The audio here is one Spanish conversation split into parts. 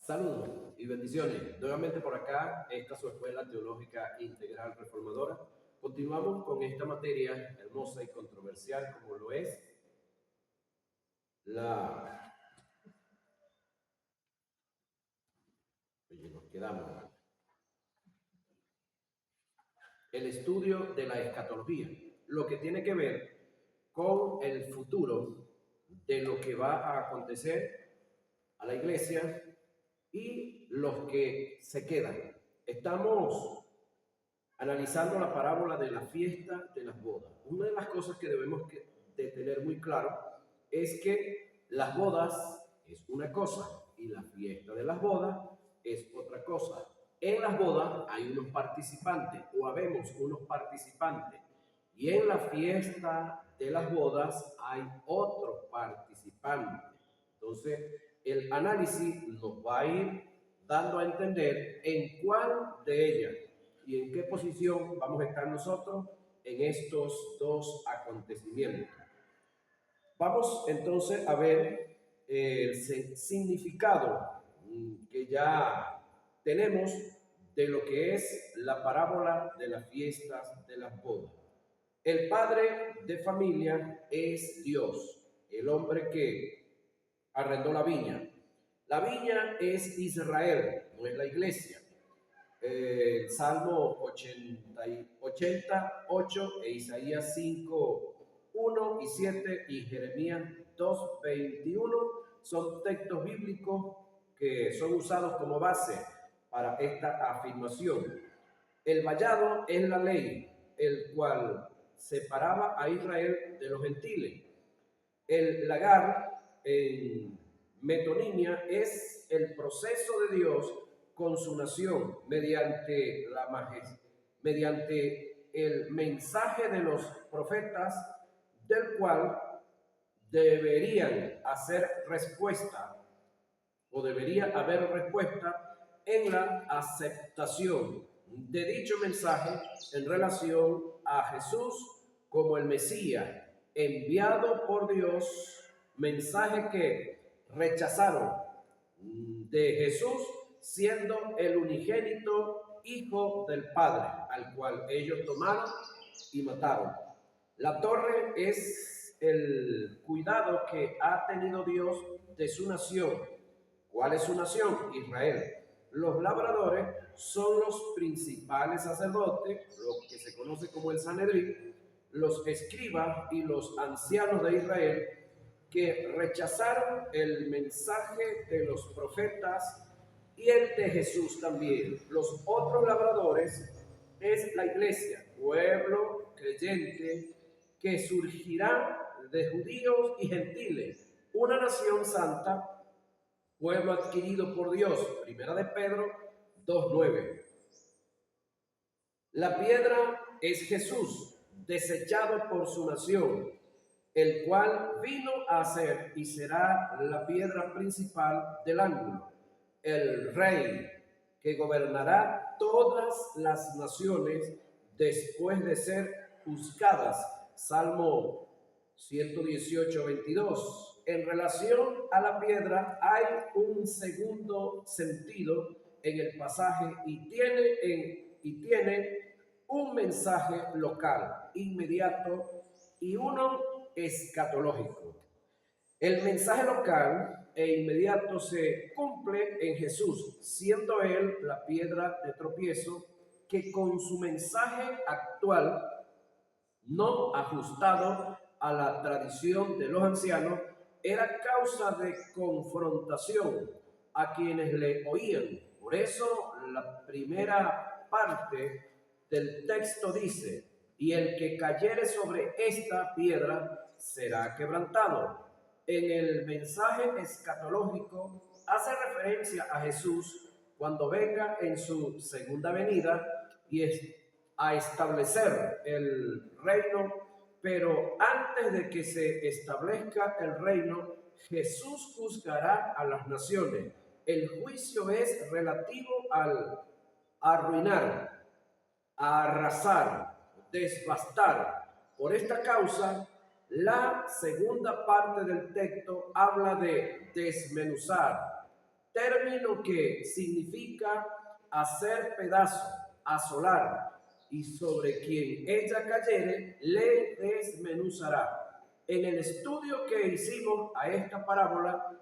Saludos y bendiciones. Nuevamente por acá, esta es su Escuela Teológica Integral Reformadora. Continuamos con esta materia hermosa y controversial como lo es el estudio de la escatología, lo que tiene que ver con el futuro de lo que va a acontecer a la iglesia y los que se quedan. Estamos analizando la parábola de la fiesta de las bodas. Una de las cosas que debemos de tener muy claro es que las bodas es una cosa y la fiesta de las bodas es otra cosa. En las bodas hay unos participantes o habemos unos participantes y en la fiesta de las bodas hay otros participantes. Entonces, el análisis nos va a ir dando a entender en cuál de ellas y en qué posición vamos a estar nosotros en estos dos acontecimientos. Vamos entonces a ver el significado que ya tenemos de lo que es la parábola de las fiestas de las bodas. El padre de familia es Dios, el hombre que arrendó la viña. La viña es Israel, no es la iglesia. Salmo 88 e Isaías 5, 1 y 7 y Jeremías 2, 21 son textos bíblicos que son usados como base para esta afirmación. El vallado es la ley, el cual separaba a Israel de los gentiles. El lagar en metonimia es el proceso de Dios con su nación mediante el mensaje de los profetas, del cual deberían hacer respuesta o debería haber respuesta en la aceptación de dicho mensaje en relación a Jesús como el Mesías enviado por Dios, mensaje que rechazaron de Jesús siendo el unigénito Hijo del Padre, al cual ellos tomaron y mataron. La torre es el cuidado que ha tenido Dios de su nación. ¿Cuál es su nación? Israel. Los labradores son los principales sacerdotes, lo que se conoce como el Sanedrín, los escribas y los ancianos de Israel, que rechazaron el mensaje de los profetas y el de Jesús también. Los otros labradores es la iglesia, pueblo creyente que surgirá de judíos y gentiles, una nación santa, pueblo adquirido por Dios. Primera de Pedro 2:9. La piedra es Jesús, desechado por su nación, el cual vino a ser y será la piedra principal del ángulo, el rey que gobernará todas las naciones después de ser juzgadas. Salmo 118:22. En relación a la piedra hay un segundo sentido en el pasaje y tiene un mensaje local, inmediato y uno escatológico. El mensaje local e inmediato se cumple en Jesús, siendo Él la piedra de tropiezo que con su mensaje actual, no ajustado a la tradición de los ancianos, era causa de confrontación a quienes le oían. Por eso la primera parte del texto dice: y el que cayere sobre esta piedra será quebrantado. En el mensaje escatológico hace referencia a Jesús cuando venga en su segunda venida y a establecer el reino, pero antes de que se establezca el reino, Jesús juzgará a las naciones. El juicio es relativo al arruinar, a arrasar, devastar. Por esta causa, la segunda parte del texto habla de desmenuzar, término que significa hacer pedazo, asolar, y sobre quien ella cayere, le desmenuzará. En el estudio que hicimos a esta parábola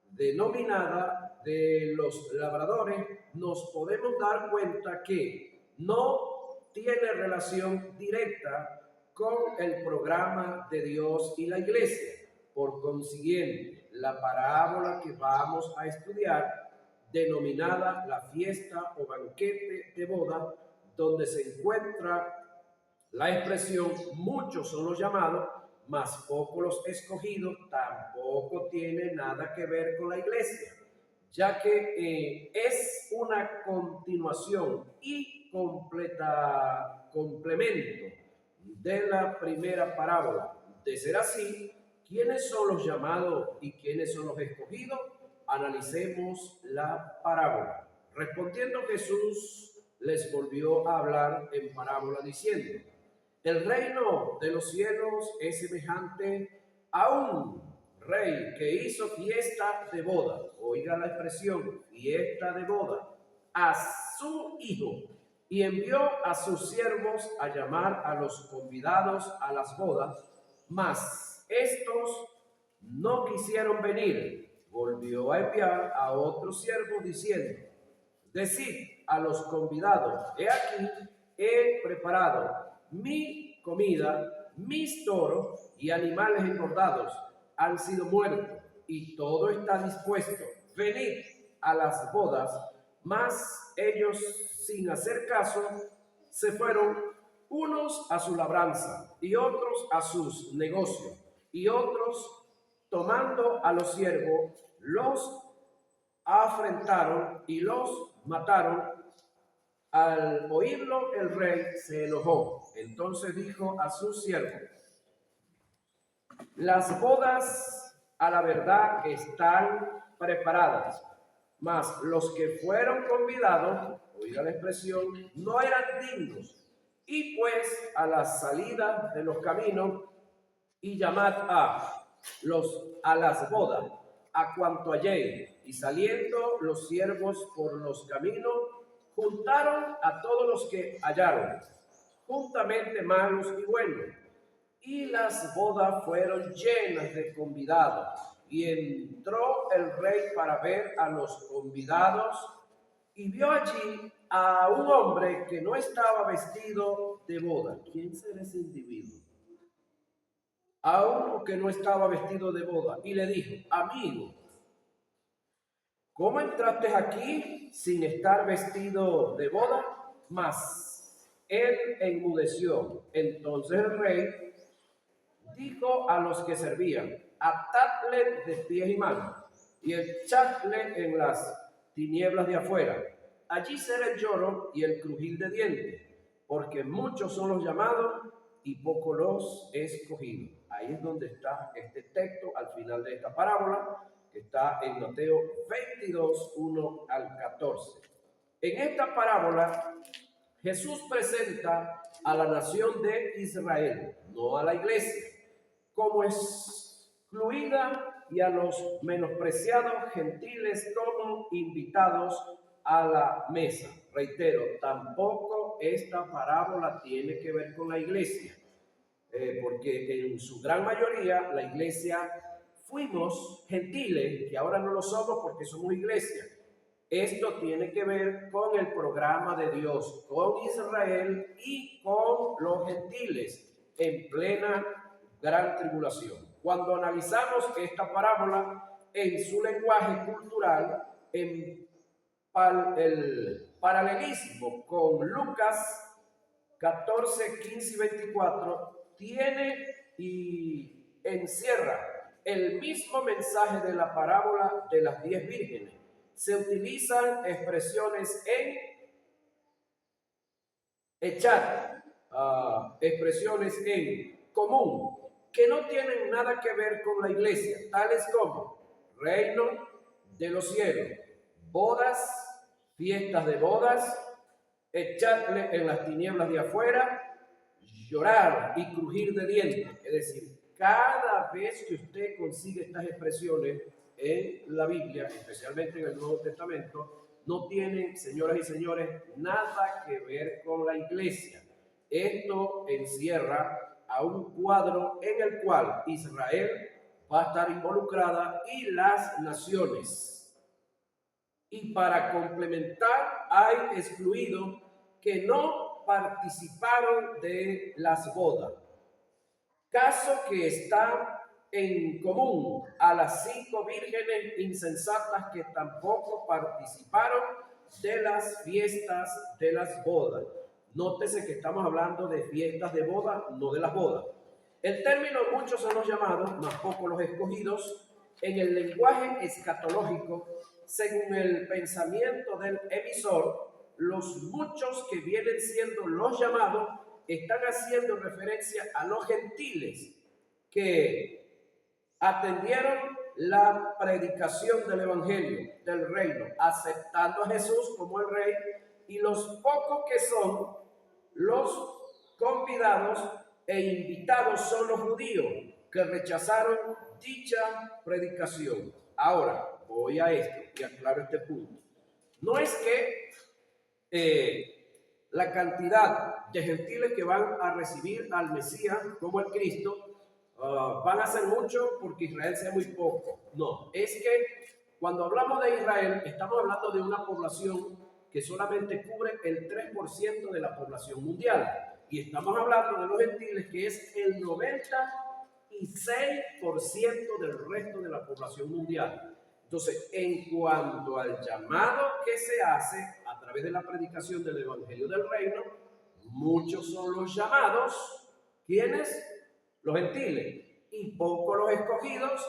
denominada de los labradores, nos podemos dar cuenta que no tiene relación directa con el programa de Dios y la iglesia. Por consiguiente, la parábola que vamos a estudiar, denominada la fiesta o banquete de boda, donde se encuentra la expresión muchos son los llamados, mas pocos los escogidos, tampoco tiene nada que ver con la iglesia, ya que es una continuación y complemento de la primera parábola. De ser así, ¿quiénes son los llamados y quiénes son los escogidos? Analicemos la parábola. Respondiendo Jesús, les volvió a hablar en parábola diciendo: el reino de los cielos es semejante a un rey que hizo fiesta de boda. Oiga la expresión, fiesta de boda, a su hijo, y envió a sus siervos a llamar a los convidados a las bodas, mas estos no quisieron venir. Volvió a enviar a otros siervos diciendo: decid a los convidados, he aquí, he preparado mi comida, mis toros y animales engordados han sido muertos, y todo está dispuesto. Venid a las bodas. Mas ellos, sin hacer caso, se fueron, unos a su labranza y otros a sus negocios, y otros, tomando a los siervos, los afrentaron y los mataron. Al oírlo, el rey se enojó. Entonces dijo a sus siervos: las bodas a la verdad están preparadas, mas los que fueron convidados, oiga la expresión, no eran dignos. Y pues a la salida de los caminos, y llamad a las bodas, a cuanto halléis. Y saliendo los siervos por los caminos, juntaron a todos los que hallaron, juntamente malos y buenos. Y las bodas fueron llenas de convidados. Y entró el rey para ver a los convidados, y vio allí a un hombre que no estaba vestido de boda. ¿Quién será ese individuo? A uno que no estaba vestido de boda. Y le dijo: amigo, ¿cómo entraste aquí sin estar vestido de boda? Mas él enmudeció. Entonces el rey dijo a los que servían: atadle de pies y manos y echadle en las tinieblas de afuera. Allí será el lloro y el crujir de dientes, porque muchos son los llamados y pocos los escogidos. Ahí es donde está este texto al final de esta parábola, que está en Mateo 22, 1 al 14. En esta parábola, Jesús presenta a la nación de Israel, no a la iglesia, como excluida, y a los menospreciados gentiles como invitados a la mesa. Reitero, tampoco esta parábola tiene que ver con la iglesia, porque en su gran mayoría la iglesia fuimos gentiles, que ahora no lo somos porque somos iglesia. Esto tiene que ver con el programa de Dios, con Israel y con los gentiles en plena gran tribulación. Cuando analizamos esta parábola en su lenguaje cultural, en el paralelismo con Lucas 14, 15 y 24, tiene y encierra el mismo mensaje de la parábola de las 10 vírgenes. Se utilizan expresiones en echar, expresiones en común, que no tienen nada que ver con la iglesia, tales como reino de los cielos, bodas, fiestas de bodas, echarle en las tinieblas de afuera, llorar y crujir de dientes. Es decir, cada vez que usted consigue estas expresiones, en la Biblia, especialmente en el Nuevo Testamento, no tienen, señoras y señores, nada que ver con la iglesia. Esto encierra a un cuadro en el cual Israel va a estar involucrada y las naciones. Y para complementar, hay excluidos que no participaron de las bodas. Caso que está en común a las 5 vírgenes insensatas que tampoco participaron de las fiestas de las bodas. Nótese que estamos hablando de fiestas de boda, no de las bodas. El término muchos son los llamados, más pocos los escogidos, en el lenguaje escatológico, según el pensamiento del emisor, los muchos que vienen siendo los llamados están haciendo referencia a los gentiles que atendieron la predicación del evangelio, del reino, aceptando a Jesús como el rey, y los pocos que son los convidados e invitados son los judíos que rechazaron dicha predicación. Ahora, voy a esto y aclaro este punto. No es que la cantidad de gentiles que van a recibir al Mesías como el Cristo van a ser mucho porque Israel sea muy poco. No, es que cuando hablamos de Israel estamos hablando de una población que solamente cubre el 3% de la población mundial. Y estamos hablando de los gentiles, que es el 96% del resto de la población mundial. Entonces, en cuanto al llamado que se hace a través de la predicación del Evangelio del Reino, muchos son los llamados, ¿quiénes? Los gentiles, y pocos los escogidos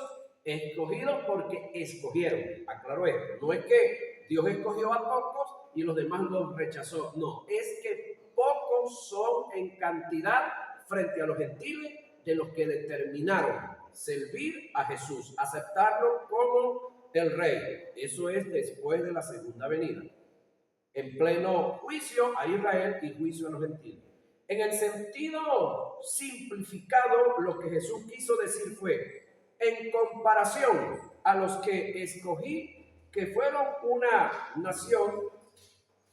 porque escogieron. Aclaro esto, no es que Dios escogió a pocos y los demás los rechazó, no, es que pocos son en cantidad frente a los gentiles de los que determinaron servir a Jesús, aceptarlo como el rey. Eso es después de la segunda venida, en pleno juicio a Israel y juicio a los gentiles. En el sentido simplificado, lo que Jesús quiso decir fue, en comparación a los que escogí, que fueron una nación,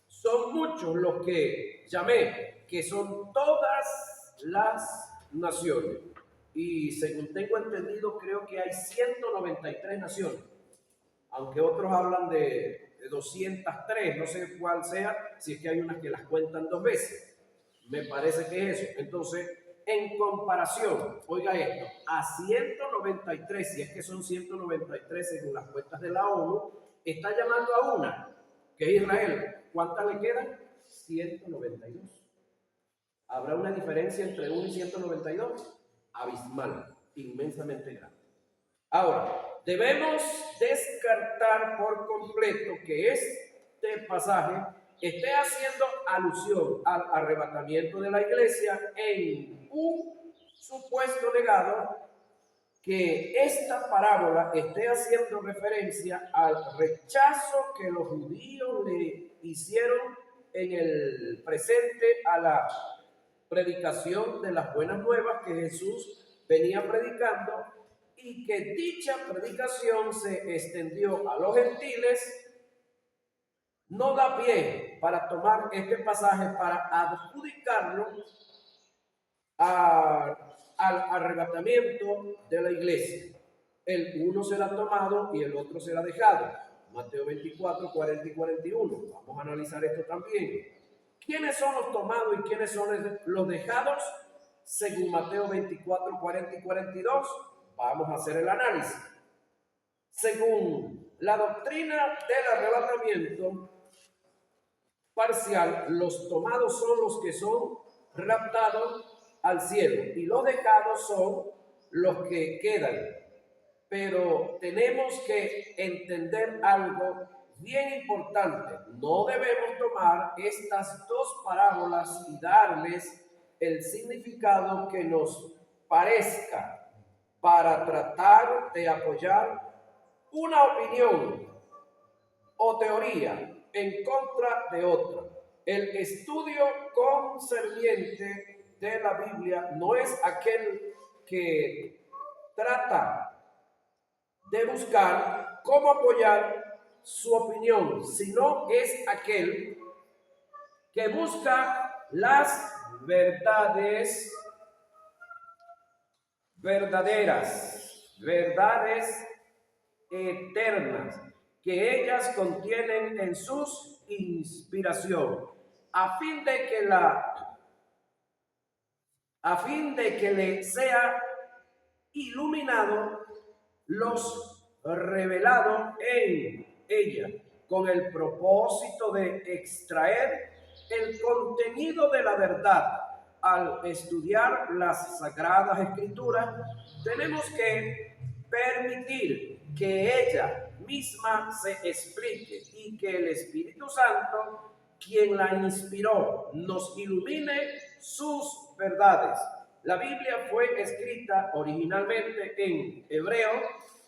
son muchos los que llamé, que son todas las naciones. Y según tengo entendido, creo que hay 193 naciones, aunque otros hablan de 203, no sé cuál sea, si es que hay unas que las cuentan 2 veces. Me parece que es eso. Entonces, en comparación, oiga esto, a 193, si es que son 193 según las cuentas de la ONU, está llamando a una, que es Israel. ¿Cuántas le quedan? 192. ¿Habrá una diferencia entre 1 y 192? Abismal, inmensamente grande. Ahora, debemos descartar por completo que este pasaje esté haciendo alusión al arrebatamiento de la iglesia en un supuesto legado, que esta parábola esté haciendo referencia al rechazo que los judíos le hicieron en el presente a la predicación de las buenas nuevas que Jesús venía predicando, y que dicha predicación se extendió a los gentiles. No da pie para tomar este pasaje para adjudicarlo al arrebatamiento de la iglesia. El uno será tomado y el otro será dejado. Mateo 24, 40 y 41. Vamos a analizar esto también. ¿Quiénes son los tomados y quiénes son los dejados? Según Mateo 24, 40 y 42, vamos a hacer el análisis. Según la doctrina del arrebatamiento parcial, los tomados son los que son raptados al cielo y los dejados son los que quedan. Pero tenemos que entender algo bien importante. No debemos tomar estas dos parábolas y darles el significado que nos parezca para tratar de apoyar una opinión o teoría en contra de otra. El estudio concerniente de la Biblia no es aquel que trata de buscar cómo apoyar su opinión, sino es aquel que busca las verdades verdaderas, verdades eternas, que ellas contienen en sus inspiración, a fin de que le sea iluminado los revelado en ella, con el propósito de extraer el contenido de la verdad. Al estudiar las Sagradas Escrituras, tenemos que permitir que ella misma se explique y que el Espíritu Santo, quien la inspiró, nos ilumine sus verdades. La Biblia fue escrita originalmente en hebreo,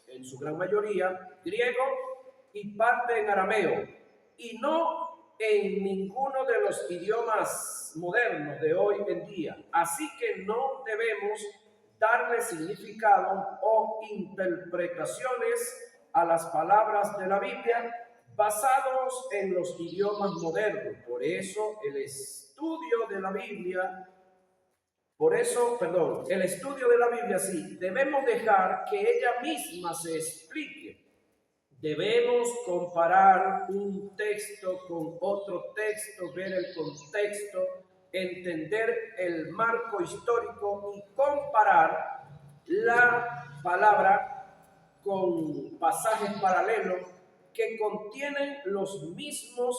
en su gran mayoría, griego y parte en arameo, y no en ninguno de los idiomas modernos de hoy en día. Así que no debemos darle significado o interpretaciones a las palabras de la Biblia basados en los idiomas modernos. Por eso el estudio de la Biblia sí, debemos dejar que ella misma se explique. Debemos comparar un texto con otro texto, ver el contexto, entender el marco histórico y comparar la palabra con pasajes paralelos que contienen los mismos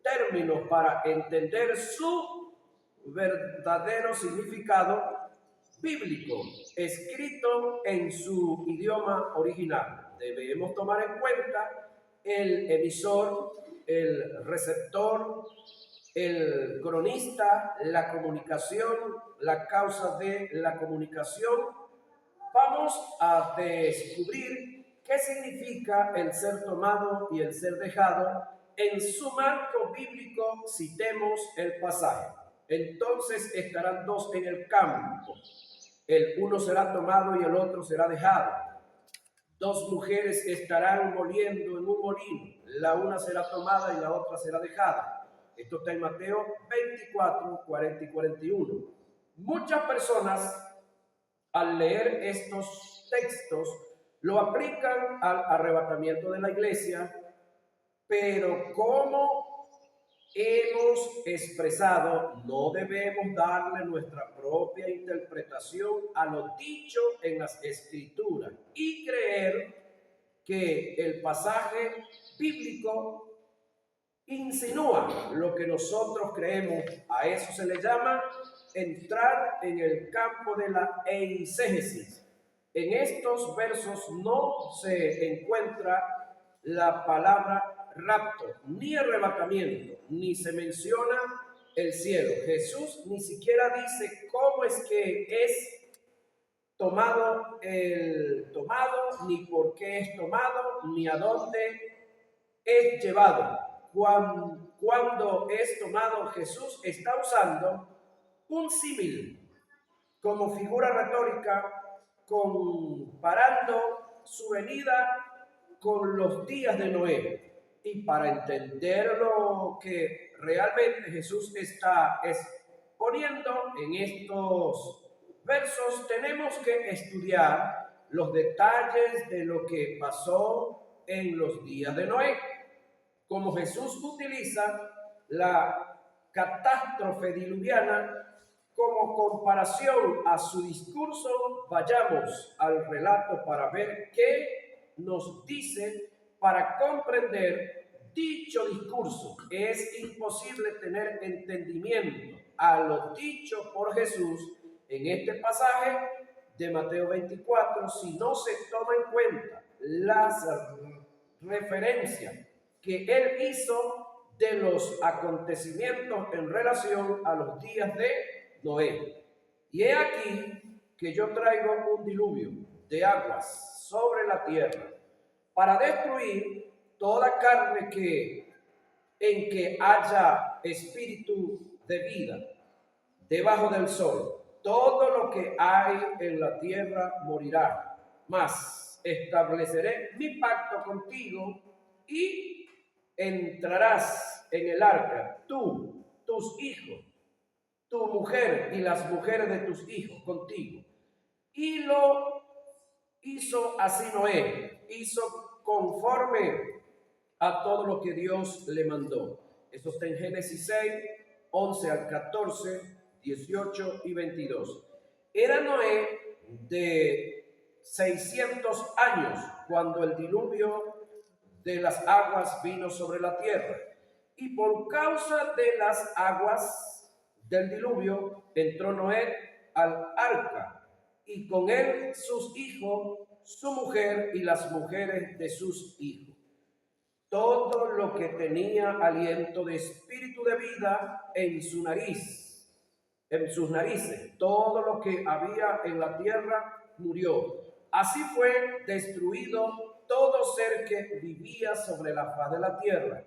términos para entender su verdadero significado bíblico, escrito en su idioma original. Debemos tomar en cuenta el emisor, el receptor, el cronista, la comunicación, la causa de la comunicación. Vamos a descubrir qué significa el ser tomado y el ser dejado. En su marco bíblico citemos el pasaje. Entonces estarán dos en el campo. El uno será tomado y el otro será dejado. Dos mujeres estarán moliendo en un molino. La una será tomada y la otra será dejada. Esto está en Mateo 24, 40 y 41. Muchas personas, al leer estos textos, lo aplican al arrebatamiento de la iglesia, pero como hemos expresado, no debemos darle nuestra propia interpretación a lo dicho en las Escrituras y creer que el pasaje bíblico insinúa lo que nosotros creemos. A eso se le llama entrar en el campo de la eisegesis. En estos versos no se encuentra la palabra rapto, ni arrebatamiento, ni se menciona el cielo. Jesús ni siquiera dice cómo es que es tomado, ni por qué es tomado, ni a dónde es llevado. Cuando es tomado, Jesús está usando un símil como figura retórica, comparando su venida con los días de Noé. Y para entender lo que realmente Jesús está exponiendo en estos versos, tenemos que estudiar los detalles de lo que pasó en los días de Noé. Como Jesús utiliza la catástrofe diluviana como comparación a su discurso, vayamos al relato para ver qué nos dice para comprender dicho discurso. Es imposible tener entendimiento a lo dicho por Jesús en este pasaje de Mateo 24 si no se toma en cuenta las referencias que él hizo de los acontecimientos en relación a los días de Noé. Y he aquí que yo traigo un diluvio de aguas sobre la tierra para destruir toda carne en que haya espíritu de vida debajo del sol. Todo lo que hay en la tierra morirá. Mas estableceré mi pacto contigo y entrarás en el arca, tú, tus hijos, tu mujer y las mujeres de tus hijos contigo. Y lo hizo así Noé, hizo conforme a todo lo que Dios le mandó. Eso está en Génesis 6, 11 al 14, 18 y 22. Era Noé de 600 años cuando el diluvio de las aguas vino sobre la tierra. Y por causa de las aguas del diluvio entró Noé al arca, y con él sus hijos, su mujer y las mujeres de sus hijos. Todo lo que tenía aliento de espíritu de vida en su nariz, en sus narices, todo lo que había en la tierra murió. Así fue destruido todo ser que vivía sobre la faz de la tierra,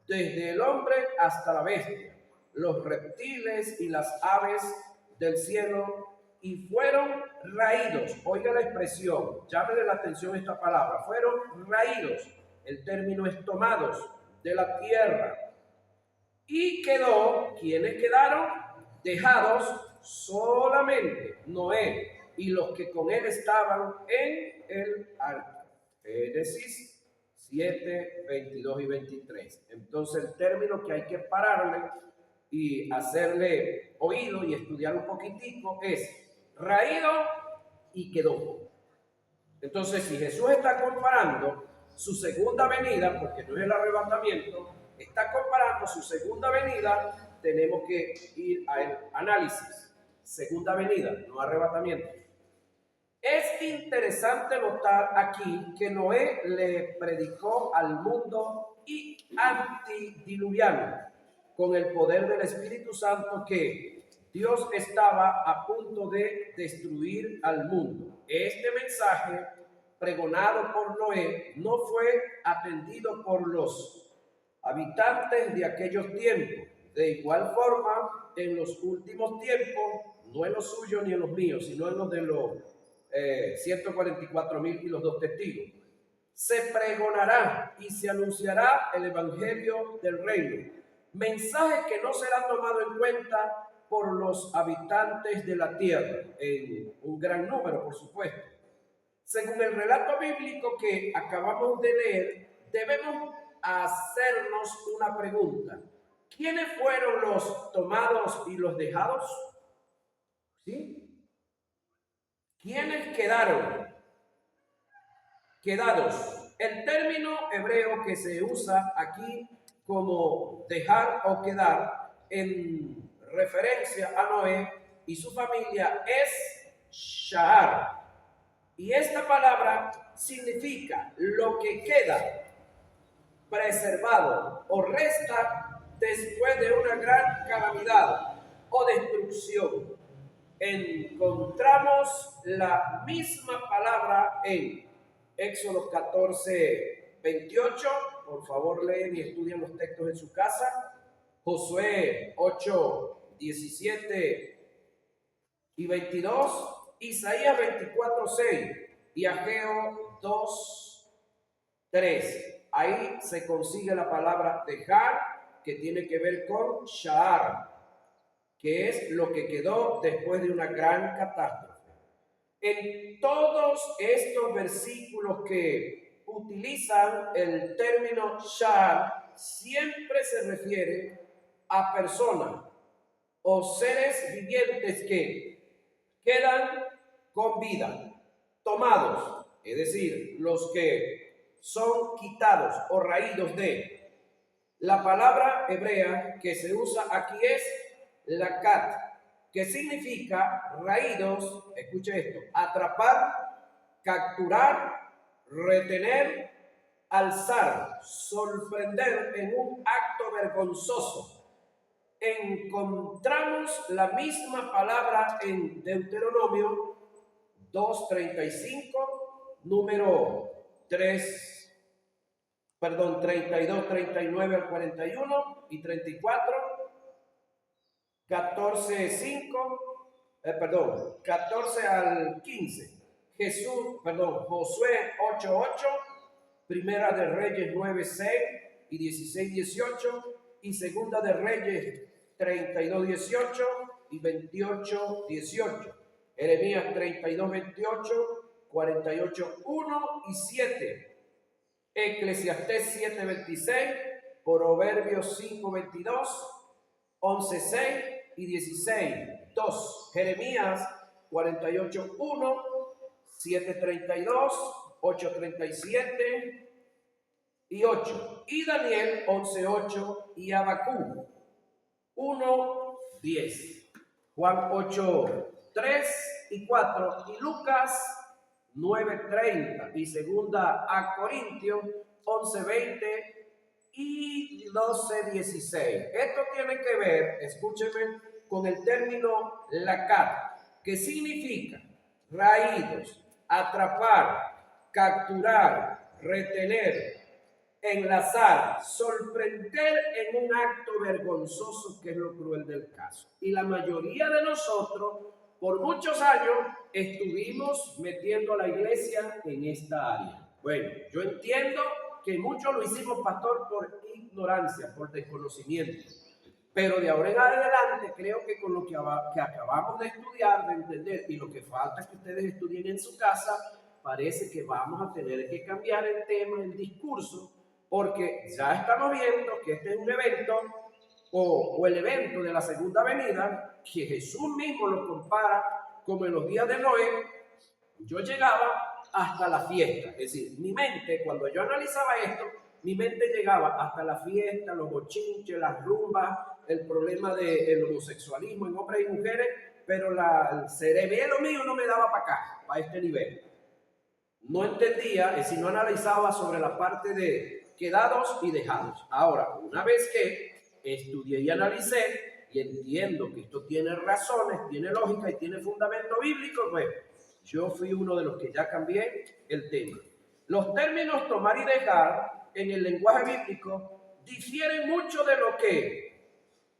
desde el hombre hasta la bestia, los reptiles y las aves del cielo, y fueron raídos. Oiga la expresión, llámele la atención a esta palabra, fueron raídos. El término es tomados de la tierra. Y quedó, ¿quiénes quedaron? Dejados solamente Noé y los que con él estaban en el arca. Génesis 7, 22 y 23. Entonces el término que hay que pararle y hacerle oído y estudiar un poquitico es raído y quedó. Entonces si Jesús está comparando su segunda venida, porque no es el arrebatamiento, está comparando su segunda venida, tenemos que ir al análisis. Segunda venida, no arrebatamiento. Es interesante notar aquí que Noé le predicó al mundo y antidiluviano con el poder del Espíritu Santo que Dios estaba a punto de destruir al mundo. Este mensaje pregonado por Noé no fue atendido por los habitantes de aquellos tiempos. De igual forma, en los últimos tiempos, no en los suyos ni en los míos, sino en los de los 144,000 y los 2 testigos, se pregonará y se anunciará el evangelio del reino. Mensajes que no serán tomados en cuenta por los habitantes de la tierra, en un gran número, por supuesto. Según el relato bíblico que acabamos de leer, debemos hacernos una pregunta. ¿Quiénes fueron los tomados y los dejados? ¿Sí? ¿Quiénes quedaron? Quedados. El término hebreo que se usa aquí como dejar o quedar en referencia a Noé y su familia es shahar. Y esta palabra significa lo que queda preservado o resta después de una gran calamidad o destrucción. Encontramos la misma palabra en Éxodo 14, 28. Por favor, leen y estudian los textos en su casa. Josué 8, 17 y 22. Isaías 24, 6 y Ageo 2, 3. Ahí se consigue la palabra dejar, que tiene que ver con shahar, que es lo que quedó después de una gran catástrofe. En todos estos versículos que utilizan el término shahar, siempre se refiere a personas o seres vivientes que quedan con vida, tomados, es decir, los que son quitados o raídos de. La palabra hebrea que se usa aquí es lakat, que significa raídos, escuche esto, atrapar, capturar, retener, alzar, sorprender en un acto vergonzoso. Encontramos la misma palabra en Deuteronomio 2:35, número 32, 39 al 41 y 34, 14 al 15. Josué 8:8, Primera de Reyes 9:6 y 16:18 y Segunda de Reyes 32:18 y 28:18. Jeremías 32:28, 48:1 y 7. Eclesiastés 7:26, Proverbios 5:22, 11:6 y 16:2. Jeremías 48:1, 7:32, 8:37 y 8. Y Daniel 11:8 y Habacuc 1:10. Juan 8:3 y 4 y Lucas 9:30 y segunda a Corintios 11:20 y 12:16. Esto tiene que ver, escúcheme, con el término lacat, que significa raídos, atrapar, capturar, retener, enlazar, sorprender en un acto vergonzoso, que es lo cruel del caso. Y la mayoría de nosotros, por muchos años, estuvimos metiendo a la iglesia en esta área. Bueno, yo entiendo que muchos lo hicimos, pastor, por ignorancia, por desconocimiento. Pero de ahora en adelante creo que con lo que acabamos de estudiar, de entender, y lo que falta que ustedes estudien en su casa, parece que vamos a tener que cambiar el tema, el discurso, porque ya estamos viendo que este es un evento o el evento de la segunda venida, que Jesús mismo lo compara como en los días de Noé. Yo llegaba hasta la fiesta, es decir, mi mente, cuando yo analizaba esto, mi mente llegaba hasta la fiesta, los bochinches, las rumbas, el problema del homosexualismo en hombres y mujeres, pero el cerebelo mío no me daba para acá, para este nivel. No entendía, es decir, no analizaba sobre la parte de quedados y dejados. Ahora, una vez que estudié y analicé, y entiendo que esto tiene razones, tiene lógica y tiene fundamento bíblico, pues yo fui uno de los que ya cambié el tema. Los términos tomar y dejar en el lenguaje bíblico difieren mucho de lo que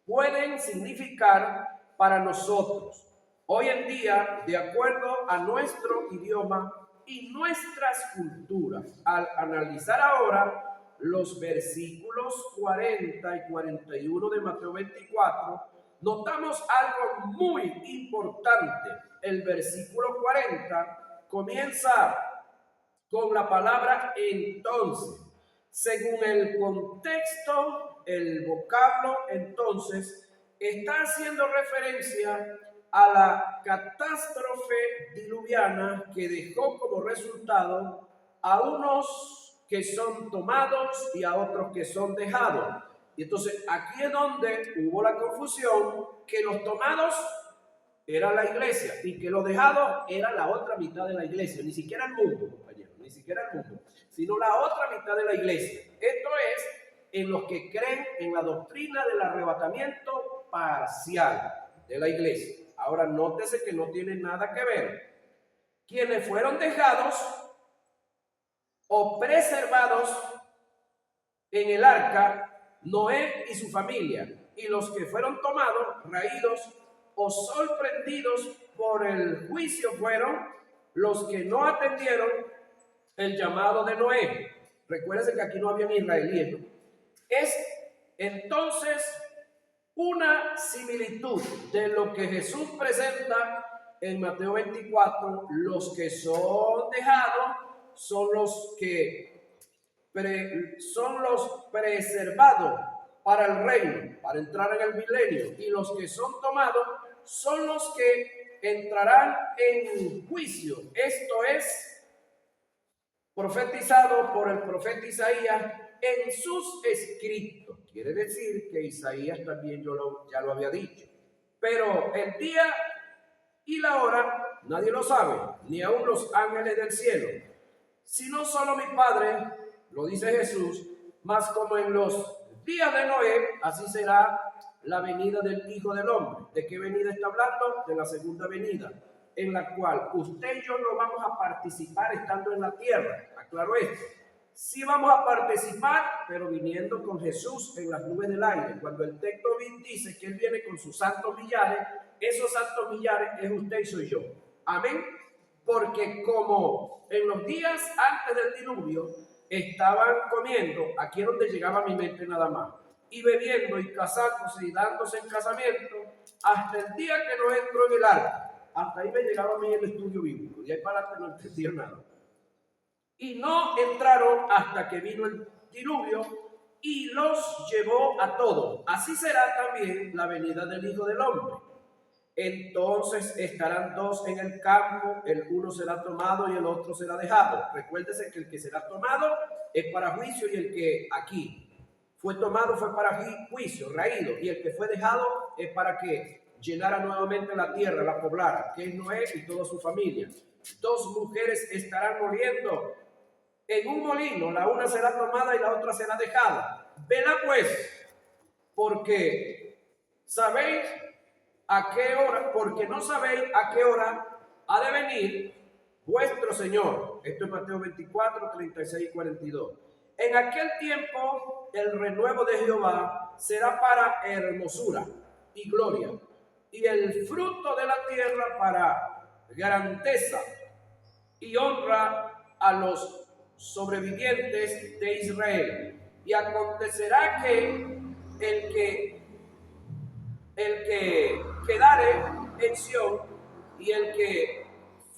pueden significar para nosotros hoy en día, de acuerdo a nuestro idioma y nuestras culturas. Al analizar ahora los versículos 40 y 41 de Mateo 24, notamos algo muy importante. El versículo 40 comienza con la palabra entonces. Según el contexto, el vocablo entonces está haciendo referencia a la catástrofe diluviana que dejó como resultado a unos que son tomados y a otros que son dejados. Y entonces aquí es donde hubo la confusión, que los tomados era la iglesia y que los dejados era la otra mitad de la iglesia, ni siquiera el mundo, compañero, ni siquiera el mundo, sino la otra mitad de la iglesia. Esto es en los que creen en la doctrina del arrebatamiento parcial de la iglesia. Ahora nótese que no tiene nada que ver. Quienes fueron dejados o preservados en el arca, Noé y su familia, y los que fueron tomados, raídos o sorprendidos por el juicio fueron los que no atendieron el llamado de Noé. Recuérdense que aquí no habían israelíes, ¿no? Es entonces una similitud de lo que Jesús presenta en Mateo 24. Los que son dejados son los que son los preservados para el reino, para entrar en el milenio, y los que son tomados son los que entrarán en juicio. Esto es profetizado por el profeta Isaías en sus escritos. Quiere decir que Isaías también ya lo había dicho. Pero el día y la hora nadie lo sabe, ni aun los ángeles del cielo, sino solo mi Padre, lo dice Jesús. Mas como en los días de Noé, así será la venida del Hijo del Hombre. ¿De qué venida está hablando? De la segunda venida, en la cual usted y yo no vamos a participar estando en la tierra. Aclaro esto. Sí vamos a participar, pero viniendo con Jesús en las nubes del aire. Cuando el texto dice que Él viene con sus santos millares, esos santos millares es usted y soy yo. Amén. porque como en los días antes del diluvio estaban comiendo, aquí es donde llegaba mi mente nada más, y bebiendo y casándose y dándose en casamiento, hasta el día que no entró en el arca. Hasta ahí me llegaba a mí el estudio bíblico, y ahí para adelante no entendía nada. Y no entraron hasta que vino el diluvio y los llevó a todos. Así será también la venida del Hijo del Hombre. Entonces estarán dos en el campo, el uno será tomado y el otro será dejado. Recuérdese que el que será tomado es para juicio y el que aquí fue tomado fue para juicio, raído, y el que fue dejado es para que llenara nuevamente la tierra, la poblara, que es Noé y toda su familia. Dos mujeres estarán muriendo en un molino, la una será tomada y la otra será dejada. Vela pues, porque sabéis a qué hora, porque no sabéis a qué hora ha de venir vuestro Señor. Esto es Mateo 24, 36 y 42. En aquel tiempo el renuevo de Jehová será para hermosura y gloria, y el fruto de la tierra para grandeza y honra a los sobrevivientes de Israel. Y acontecerá que el que quedare en Sión y el que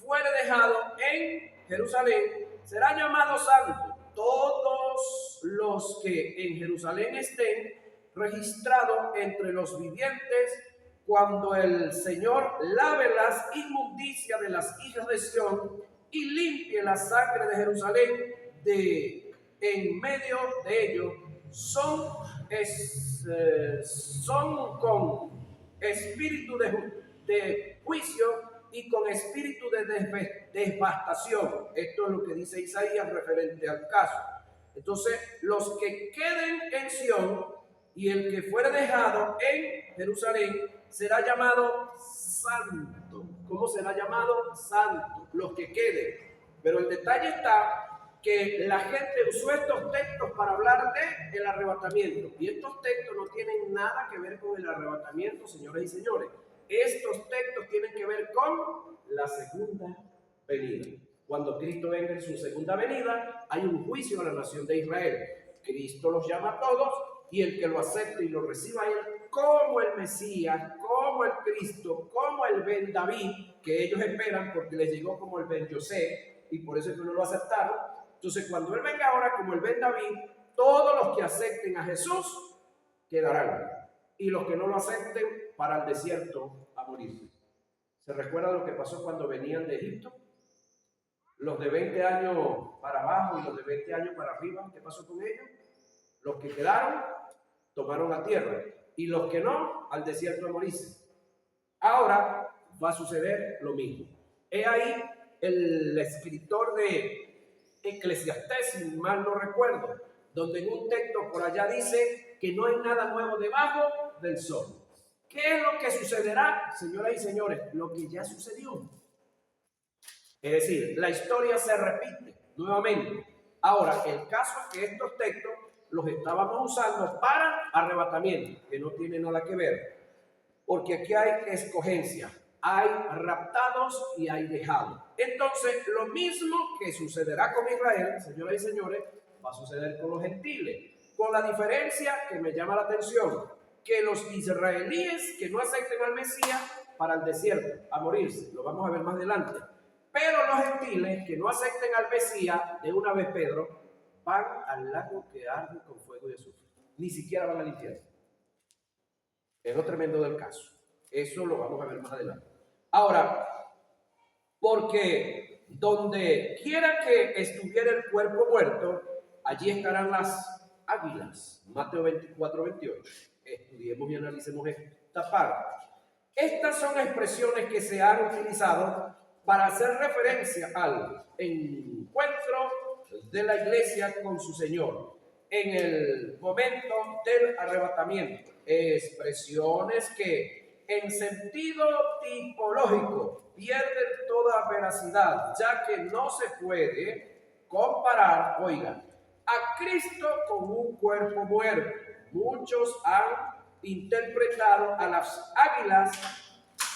fuere dejado en Jerusalén será llamado santo. Todos los que en Jerusalén estén registrados entre los vivientes, cuando el Señor lave las inmundicias de las hijas de Sión y limpie la sangre de Jerusalén de en medio de ellos, son con espíritu de juicio y con espíritu de devastación. Esto es lo que dice Isaías referente al caso. Entonces, los que queden en Sión y el que fuere dejado en Jerusalén será llamado santo. ¿Cómo será llamado? Santo. Los que queden. Pero el detalle está que la gente usó estos textos para hablar del arrebatamiento. Y estos textos no tienen nada que ver con el arrebatamiento, señores y señores. Estos textos tienen que ver con la segunda venida. Cuando Cristo venga en su segunda venida, hay un juicio a la nación de Israel. Cristo los llama a todos y el que lo acepte y lo reciba a él como el Mesías, como el Cristo, como el Ben David, que ellos esperan porque les llegó como el Ben José y por eso es que no lo aceptaron. Entonces, cuando Él venga ahora como el Ben David, todos los que acepten a Jesús quedarán. Y los que no lo acepten, para el desierto a morir. ¿Se recuerda lo que pasó cuando venían de Egipto? Los de 20 años para abajo y los de 20 años para arriba, ¿qué pasó con ellos? Los que quedaron, tomaron la tierra. Y los que no, al desierto a morirse. Ahora va a suceder lo mismo. He ahí el escritor de Eclesiastés, si mal no recuerdo, donde en un texto por allá dice que no hay nada nuevo debajo del sol. ¿Qué es lo que sucederá, señoras y señores? Lo que ya sucedió. Es decir, la historia se repite nuevamente. Ahora, el caso es que estos textos los estábamos usando para arrebatamiento, que no tiene nada que ver, porque aquí hay escogencia. Hay raptados y hay dejados. Entonces, lo mismo que sucederá con Israel, señoras y señores, va a suceder con los gentiles. Con la diferencia que me llama la atención, que los israelíes que no acepten al Mesías para el desierto, a morirse, lo vamos a ver más adelante. Pero los gentiles que no acepten al Mesías, de una vez Pedro, van al lago que arde con fuego y azufre. Ni siquiera van al infierno. Es lo tremendo del caso. Eso lo vamos a ver más adelante. Ahora, porque donde quiera que estuviera el cuerpo muerto, allí estarán las águilas. Mateo 24, 28. Estudiemos y analicemos esta parte. Estas son expresiones que se han utilizado para hacer referencia al encuentro de la iglesia con su Señor en el momento del arrebatamiento. Expresiones que en sentido tipológico pierden toda veracidad, ya que no se puede comparar, oigan, a Cristo con un cuerpo muerto. Muchos han interpretado a las águilas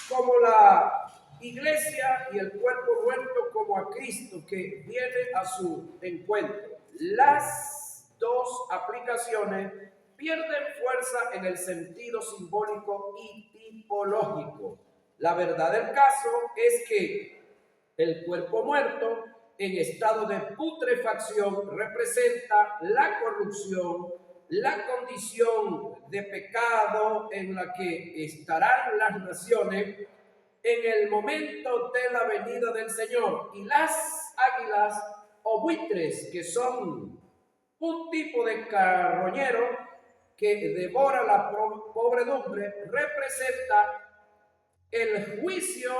como la iglesia y el cuerpo muerto como a Cristo que viene a su encuentro. Las dos aplicaciones pierden fuerza en el sentido simbólico y tipológico. La verdad del caso es que el cuerpo muerto en estado de putrefacción representa la corrupción, la condición de pecado en la que estarán las naciones en el momento de la venida del Señor. Y las águilas o buitres, que son un tipo de carroñero que devora la pobredumbre, representa el juicio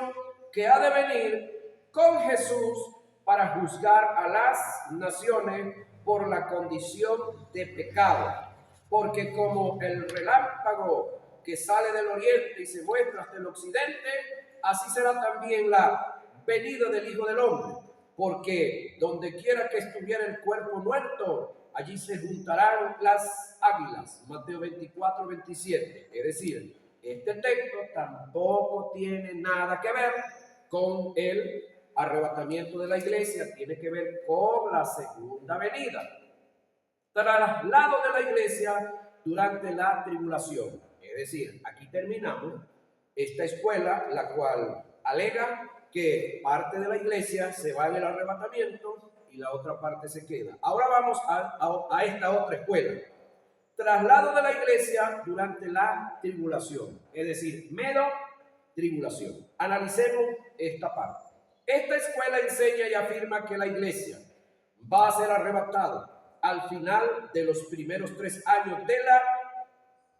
que ha de venir con Jesús para juzgar a las naciones por la condición de pecado. Porque como el relámpago que sale del oriente y se muestra hasta el occidente, así será también la venida del Hijo del Hombre. Porque donde quiera que estuviera el cuerpo muerto, allí se juntarán las águilas. Mateo 24, 27. Es decir, este texto tampoco tiene nada que ver con el arrebatamiento de la iglesia, tiene que ver con la segunda venida. Traslado de la iglesia durante la tribulación. Es decir, aquí terminamos esta escuela, la cual alega que parte de la iglesia se va en el arrebatamiento y la otra parte se queda. Ahora vamos a esta otra escuela. Traslado de la iglesia durante la tribulación, es decir, tribulación. Analicemos esta parte. Esta escuela enseña y afirma que la iglesia va a ser arrebatada al final de los primeros 3 años de la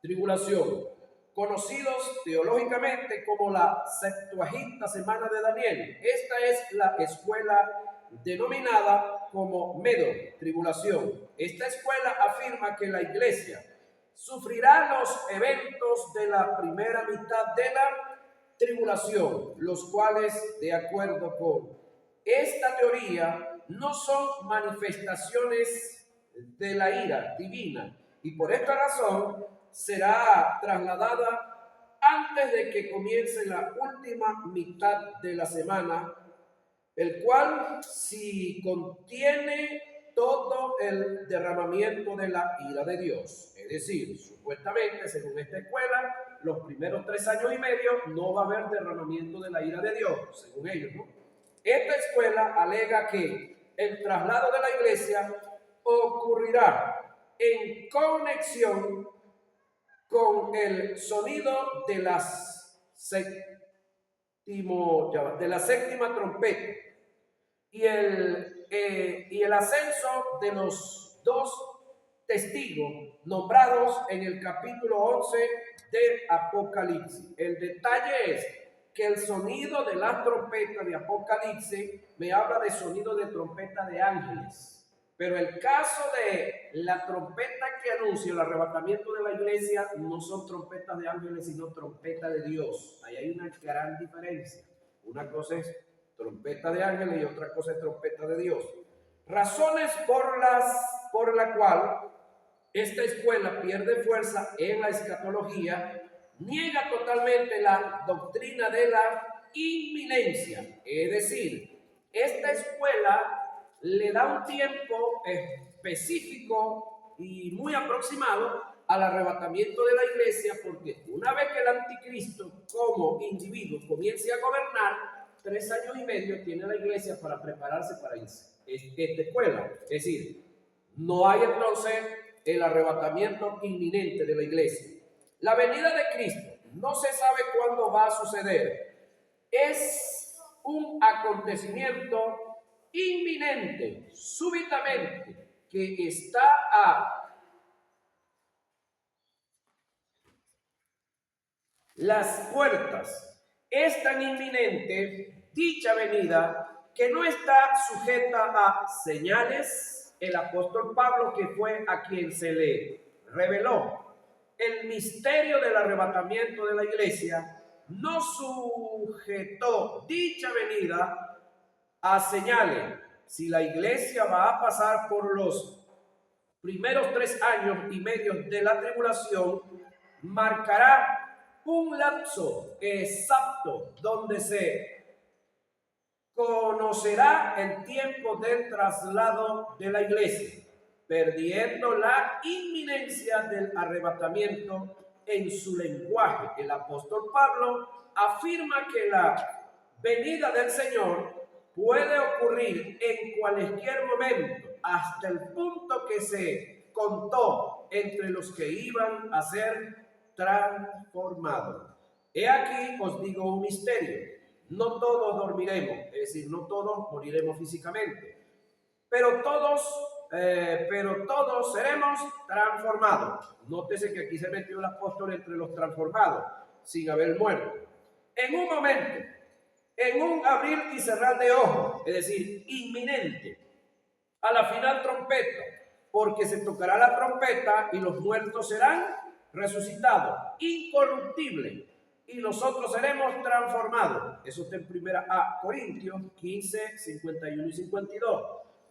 tribulación, conocidos teológicamente como la 70ª semana de Daniel. Esta es la escuela denominada como tribulación. Esta escuela afirma que la iglesia sufrirá los eventos de la primera mitad de la tribulación, los cuales, de acuerdo con esta teoría, no son manifestaciones de la ira divina, y por esta razón será trasladada antes de que comience la última mitad de la semana, el cual si contiene todo el derramamiento de la ira de Dios. Es decir, supuestamente, según esta escuela, los primeros 3 años y medio no va a haber derramamiento de la ira de Dios, según ellos, ¿no? Esta escuela alega que el traslado de la iglesia ocurrirá en conexión con el sonido de la séptima trompeta y el ascenso de los 2 testigos nombrados en el capítulo 11 de Apocalipsis. El detalle es que el sonido de la trompeta de Apocalipsis me habla de sonido de trompeta de ángeles. Pero el caso de la trompeta que anuncia el arrebatamiento de la iglesia no son trompetas de ángeles, sino trompeta de Dios. Ahí hay una gran diferencia. Una cosa es trompeta de ángeles y otra cosa es trompeta de Dios. Razones por la cual esta escuela pierde fuerza en la escatología, niega totalmente la doctrina de la inminencia. Es decir, esta escuela le da un tiempo específico y muy aproximado al arrebatamiento de la iglesia, porque una vez que el anticristo como individuo comience a gobernar, 3 años y medio tiene la iglesia para prepararse para irse. Esta escuela, es decir, no hay entonces el arrebatamiento inminente de la iglesia. La venida de Cristo no se sabe cuándo va a suceder. Es un acontecimiento inminente, súbitamente, que está a las puertas. Es tan inminente dicha venida que no está sujeta a señales. El apóstol Pablo, que fue a quien se le reveló el misterio del arrebatamiento de la iglesia, no sujetó dicha venida a señales. Si la iglesia va a pasar por los primeros 3 años y medio de la tribulación, marcará un lapso exacto donde se conocerá el tiempo del traslado de la iglesia, perdiendo la inminencia del arrebatamiento en su lenguaje. El apóstol Pablo afirma que la venida del Señor puede ocurrir en cualquier momento, hasta el punto que se contó entre los que iban a ser transformados. He aquí os digo un misterio: no todos dormiremos, es decir, no todos moriremos físicamente, pero todos seremos transformados. Nótese que aquí se metió el apóstol entre los transformados, sin haber muerto. En un momento, en un abrir y cerrar de ojos, es decir, inminente, a la final trompeta, porque se tocará la trompeta y los muertos serán resucitados, incorruptibles, y nosotros seremos transformados. Eso está en 1 Corintios 15, 51 y 52.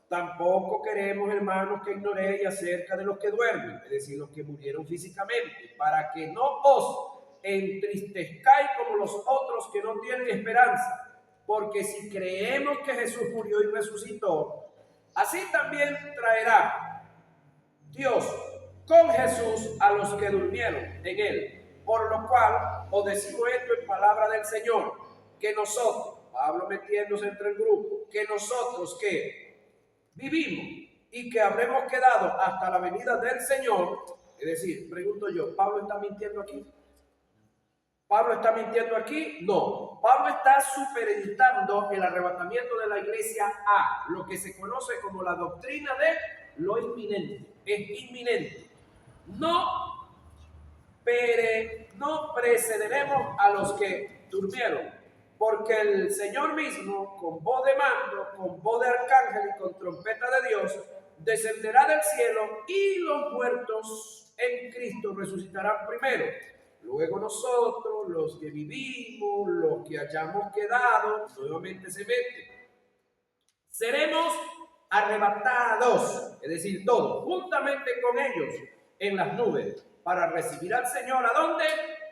Tampoco queremos, hermanos, que ignoréis acerca de los que duermen, es decir, los que murieron físicamente, para que no os entristezcáis como los otros que no tienen esperanza. Porque si creemos que Jesús murió y resucitó, así también traerá Dios con Jesús a los que durmieron en él. Por lo cual os decimos esto en palabra del Señor, que nosotros, Pablo metiéndose entre el grupo, que nosotros que vivimos y que habremos quedado hasta la venida del Señor, es decir, pregunto yo, ¿Pablo está mintiendo aquí? ¿Pablo está mintiendo aquí? No. Pablo está supereditando el arrebatamiento de la iglesia a lo que se conoce como la doctrina de lo inminente. Es inminente. No precederemos a los que durmieron, porque el Señor mismo, con voz de mando, con voz de arcángel y con trompeta de Dios, descenderá del cielo, y los muertos en Cristo resucitarán primero. Luego nosotros, los que vivimos, los que hayamos quedado, nuevamente se mete, seremos arrebatados, es decir, todos, juntamente con ellos, en las nubes, para recibir al Señor. ¿A dónde?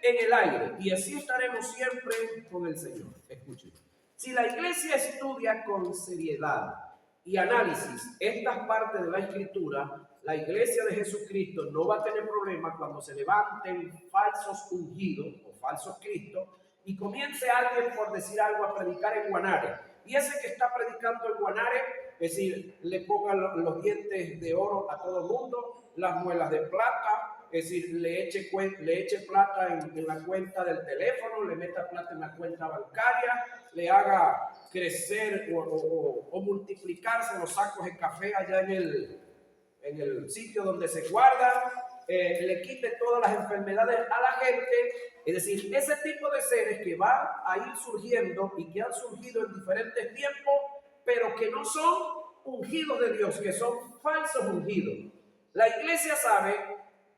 En el aire. Y así estaremos siempre con el Señor. Escuchen. Si la iglesia estudia con seriedad y análisis estas partes de la Escritura, la iglesia de Jesucristo no va a tener problemas cuando se levanten falsos ungidos o falsos cristos y comience alguien, por decir algo, a predicar en Guanare. Y ese que está predicando en Guanare, es decir, le ponga los dientes de oro a todo el mundo, las muelas de plata, es decir, le eche plata en la cuenta del teléfono, le meta plata en la cuenta bancaria, le haga crecer o multiplicarse los sacos de café allá en el sitio donde se guarda, le quite todas las enfermedades a la gente. Es decir, ese tipo de seres que van a ir surgiendo y que han surgido en diferentes tiempos, pero que no son ungidos de Dios, que son falsos ungidos. La iglesia sabe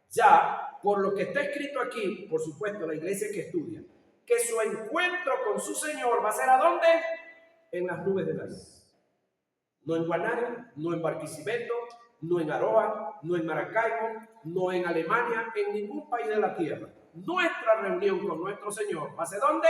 ya, por lo que está escrito aquí, por supuesto, la iglesia que estudia, que su encuentro con su Señor va a ser ¿a dónde? En las nubes de la vida. No en Guanare, no en Barquisimeto, no en Aroa, no en Maracaibo, no en Alemania, en ningún país de la tierra. Nuestra reunión con nuestro Señor va a ser ¿dónde?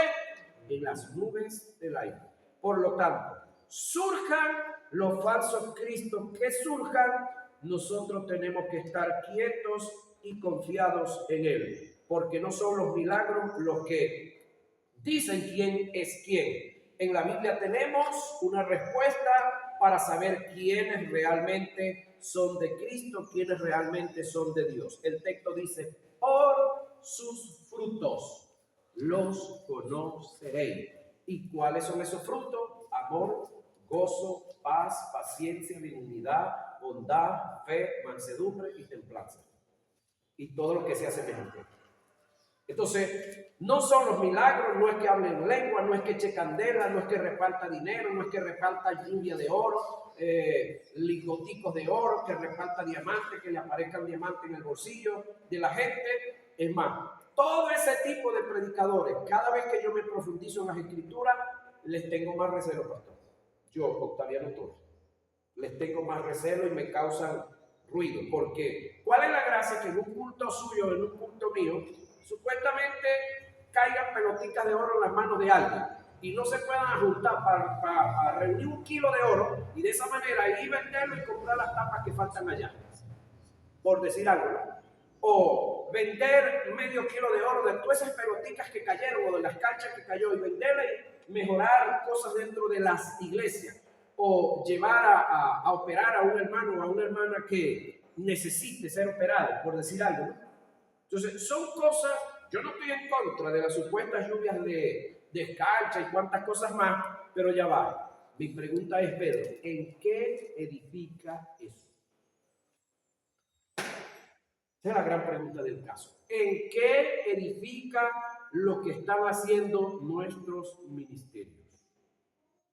En las nubes del aire. Por lo tanto, surjan los falsos cristos que surjan, nosotros tenemos que estar quietos y confiados en Él, porque no son los milagros los que dicen quién es quién. En la Biblia tenemos una respuesta para saber quiénes realmente son de Cristo, quiénes realmente son de Dios. El texto dice: por sus frutos los conoceréis. ¿Y cuáles son esos frutos? Amor, gozo, paz, paciencia, benignidad, bondad, fe, mansedumbre y templanza. Y todo lo que sea semejante. Entonces, no son los milagros, no es que hablen lengua, no es que eche candela, no es que reparta dinero, no es que reparta lluvia de oro, lingoticos de oro, que reparta diamantes, que le aparezcan diamantes en el bolsillo de la gente. Es más, todo ese tipo de predicadores, cada vez que yo me profundizo en las escrituras, les tengo más recelo, pastor. Yo, Octaviano Torres, les tengo más recelo y me causan ruido. Porque, ¿cuál es la gracia? Que en un culto suyo, en un culto mío, supuestamente caigan pelotitas de oro en las manos de alguien y no se puedan juntar para reunir 1 kilo de oro y de esa manera ir venderlo y comprar las tapas que faltan allá, por decir algo, ¿no? O vender medio kilo de oro de todas esas pelotitas que cayeron o de las canchas que cayó y venderle, mejorar cosas dentro de las iglesias, o llevar a operar a un hermano o a una hermana que necesite ser operado, por decir algo, ¿no? Entonces, son cosas, yo no estoy en contra de las supuestas lluvias de escarcha y cuantas cosas más, pero ya va. Mi pregunta es, Pedro, ¿en qué edifica eso? Esa es la gran pregunta del caso. ¿En qué edifica lo que están haciendo nuestros ministerios?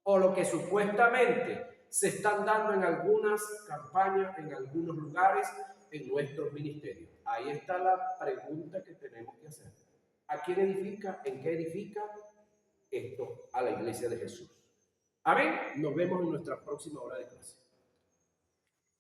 O lo que supuestamente se están dando en algunas campañas, en algunos lugares, en nuestros ministerios. Ahí está la pregunta que tenemos que hacer. ¿A quién edifica? ¿En qué edifica esto? A la iglesia de Jesús. Amén. Nos vemos en nuestra próxima hora de clase.